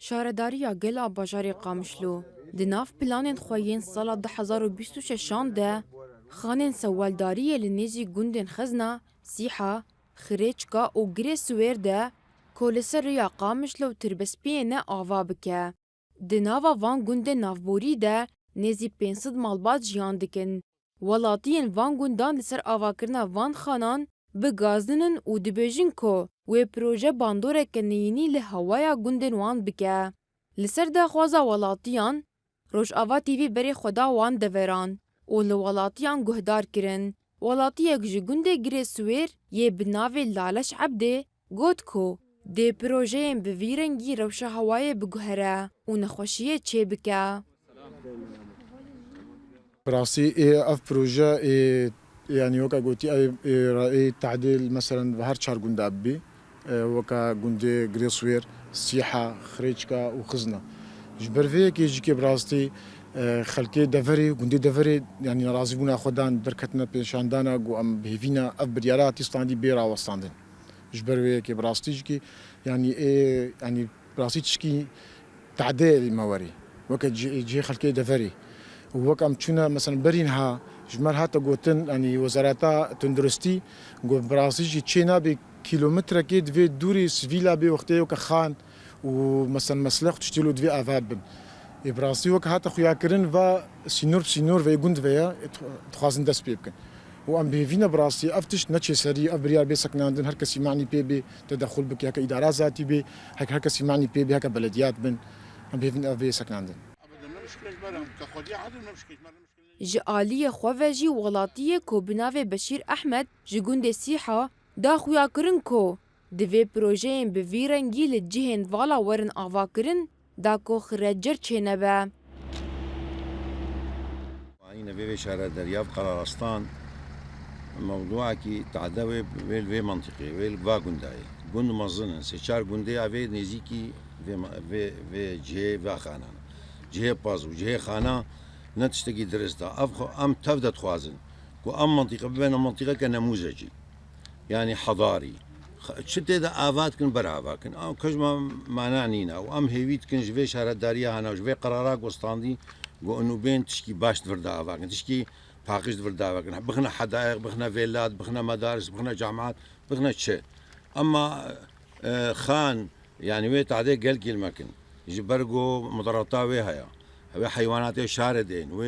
شارداریya gela bajarê Qamişlo di nav planên xwe yên sala 2026 de xanên sewaldariyê li nêzî gundên Xezna, Sîha, Xirêçka û Girê Swêr de ku li ser rêya Qamişlo û Tirbespiyê ne ava bike. Di nava van gundên navborî de nêzî 500 malbat jiyan dikin. Welatiyên van gundan li ser avakirina van xanan bigazinin û dibêjin ku wê proje bandoreke neyînî li hewaya gundên wan bike. Li ser daxwaza welatiyan, Rojava TV berê xweda wan deveran û li welatiyan guhdar kirin. Welatiyek ji gundê Girê Swêr yê bi navê Laleş Ebdê got ku dê projeyên bi vî rengî rewşa hewayê biguhere û nexweşiyê çêbike. براسي اف بروجا يعني وكا قلتي تعديل مثلا بهر شهر قندا بي وكا قندي غريسوير سيحة خريجكا وخزنة جبر فيه كي يجي براستي خلكي دفري قندي دفري يعني رازبونا خدان دركتنا بيشاندانا قو ام بهيفينا اف بريارات يستاندي بيرا وستاندن جبر فيه كي براستي جكي يعني يعني براستي تشكي تعديل المواري وكا جي خلكي دفري ووكم تشونا مثلا برينها جمال هاتا قوتن يعني وزارتا تندرستي قو براسيجي تشينا بكيلومتر كي دفي دوري سفيلا بي وقتي وكا خان ومثلا مسلخ تشتيلو دفي افابن براسي وك هاتا خويا كرن فا سينور بسينور في قند فيا تخازن دس بيبكن وام بيفينا براسي افتش نتشي سري ابريار بي سكناندن هر كسي معني بي تدخل بك هكا اداره ذاتي بي هر كسي معني بي هكا بلديات بن ام بيفينا في سكناندن Ji aliyê xwe ve jî welatiyê ku bi navê Beşîr Ehmed ji gundê Sîha daxuya kirin ku di vê projeyên bi vî rengî li cihên vala werin avakirin da ku xirecir çênebe. عينا في شارع درياف قرارستان موضوع كي تعدى في منطقي في فاغونداي جند مزن سيشار جندي افي نزيكي في جهه فاخانا جهه بازو جهه خانه نتشتكي درستا افخو ام تبدا تخوازن كو ام منطقه بين منطقه كنموذجي يعني حضاري شتى دا افات كن برافا كن او كجما معنانينا وام هيويت كن جوي شارع داريا هنا جوي قرارات وستاندي جو انه بين تشكي باش تفردا افاكن تشكي باقيش تفردا افاكن بخنا حدائق بخنا فيلات بخنا مدارس بخنا جامعات بخنا شيء اما خان يعني ويت عدي قال كلمكن جبرجو مضرطا وهايا هي حيوانات شاردين و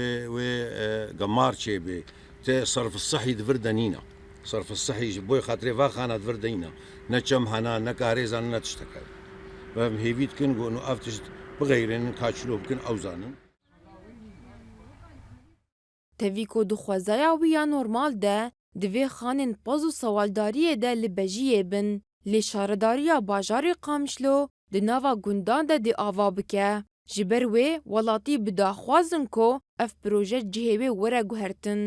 قمار شيبي تي صرف الصحي دفردنينا صرف الصحي جبوي خاطري فاخانا دفردينا نتشم هنا نكاريزا نتشتكى فهم هيفيت كن انه افتش بغيرن كاتشلو كن اوزانن Tevî ku dixwazaya wî ya normal de divê xanên paz û sewaldariyê de li bejiyê bin. Lê şaredariya bajarê Qamişlo di nava gundan de dê ava bike. Ji ber wê welatî bi daxwazin ku ev proje cihê wê were guhertin.